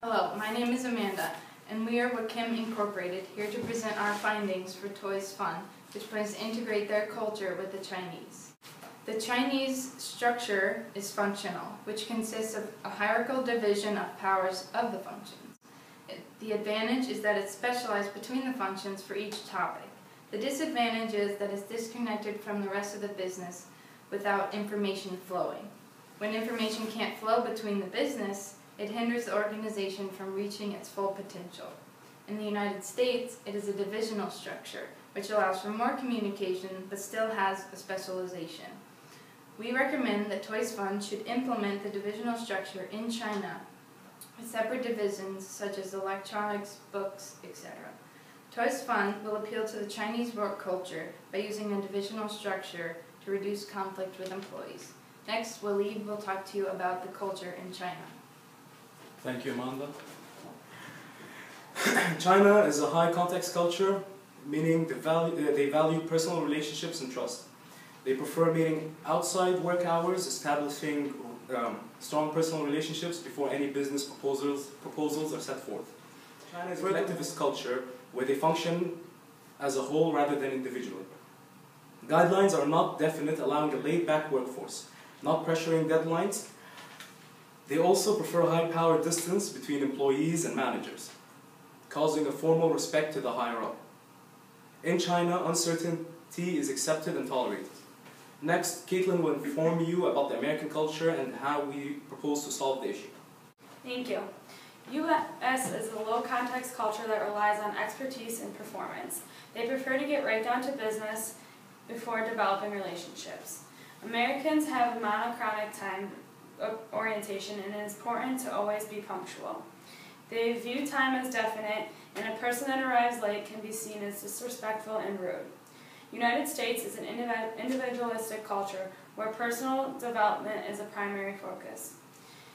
Hello, my name is Amanda, and we are WACEAM Incorporated, here to present our findings for Toys Fun, which plans to integrate their culture with the Chinese. The Chinese structure is functional, which consists of a hierarchical division of powers of the functions. The advantage is that it's specialized between the functions for each topic. The disadvantage is that it's disconnected from the rest of the business without information flowing. When information can't flow between the business, it hinders the organization from reaching its full potential. In the United States, it is a divisional structure, which allows for more communication but still has a specialization. We recommend that Toys Fun should implement the divisional structure in China with separate divisions such as electronics, books, etc. Toys Fun will appeal to the Chinese work culture by using a divisional structure to reduce conflict with employees. Next, Waleed will talk to you about the culture in China. Thank you, Amanda. China is a high-context culture, meaning they value personal relationships and trust. They prefer meeting outside work hours, establishing strong personal relationships before any business proposals are set forth. China is a collectivist culture where they function as a whole rather than individually. Guidelines are not definite, allowing a laid-back workforce, not pressuring deadlines. They also prefer high-power distance between employees and managers, causing a formal respect to the higher up. In China, uncertainty is accepted and tolerated. Next, Caitlin will inform you about the American culture and how we propose to solve the issue. Thank you. U.S. is a low-context culture that relies on expertise and performance. They prefer to get right down to business before developing relationships. Americans have a monochronic time orientation, and it is important to always be punctual. They view time as definite, and a person that arrives late can be seen as disrespectful and rude. United States is an individualistic culture where personal development is a primary focus.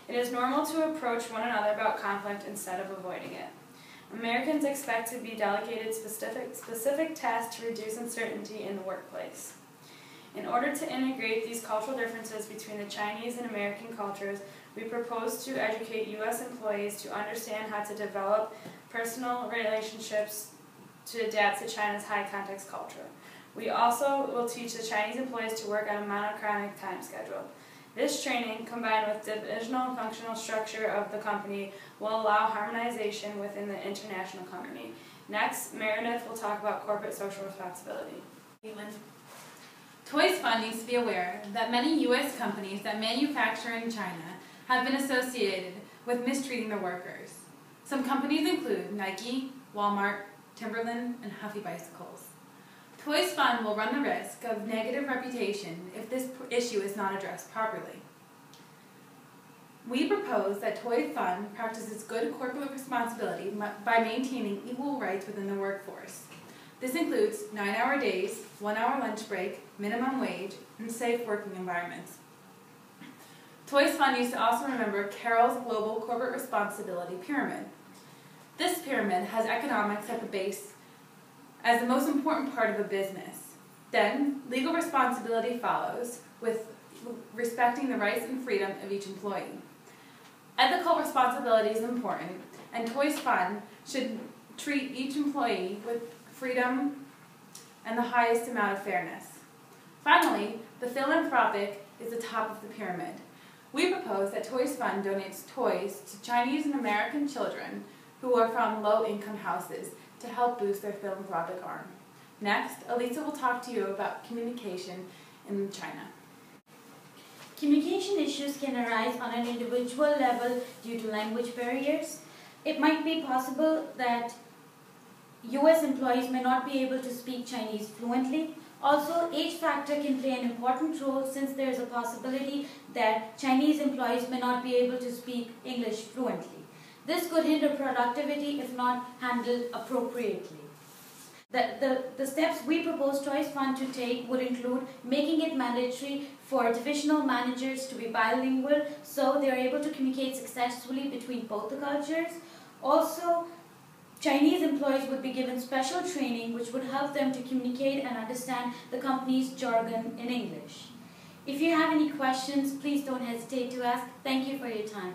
It is normal to approach one another about conflict instead of avoiding it. Americans expect to be delegated specific tasks to reduce uncertainty in the workplace. In order to integrate these cultural differences between the Chinese and American cultures, we propose to educate U.S. employees to understand how to develop personal relationships to adapt to China's high-context culture. We also will teach the Chinese employees to work on a monochronic time schedule. This training, combined with divisional functional structure of the company, will allow harmonization within the international company. Next, Meredith will talk about corporate social responsibility. Toys Fun needs to be aware that many U.S. companies that manufacture in China have been associated with mistreating their workers. Some companies include Nike, Walmart, Timberland, and Huffy Bicycles. Toys Fun will run the risk of negative reputation if this issue is not addressed properly. We propose that Toys Fun practices good corporate responsibility by maintaining equal rights within the workforce. This includes 9-hour days, 1-hour lunch break, minimum wage, and safe working environments. Toys Fun needs to also remember Carroll's Global Corporate Responsibility Pyramid. This pyramid has economics at the base as the most important part of a business. Then, legal responsibility follows with respecting the rights and freedom of each employee. Ethical responsibility is important, and Toys Fun should treat each employee with freedom and the highest amount of fairness. Finally, the philanthropic is the top of the pyramid. We propose that Toys Fun donates toys to Chinese and American children who are from low-income houses to help boost their philanthropic arm. Next, Elisa will talk to you about communication in China. Communication issues can arise on an individual level due to language barriers. It might be possible that U.S. employees may not be able to speak Chinese fluently. Also, age factor can play an important role since there is a possibility that Chinese employees may not be able to speak English fluently. This could hinder productivity if not handled appropriately. The steps we propose Toys Fun to take would include making it mandatory for divisional managers to be bilingual so they are able to communicate successfully between both the cultures. Also, Chinese employees would be given special training which would help them to communicate and understand the company's jargon in English. If you have any questions, please don't hesitate to ask. Thank you for your time.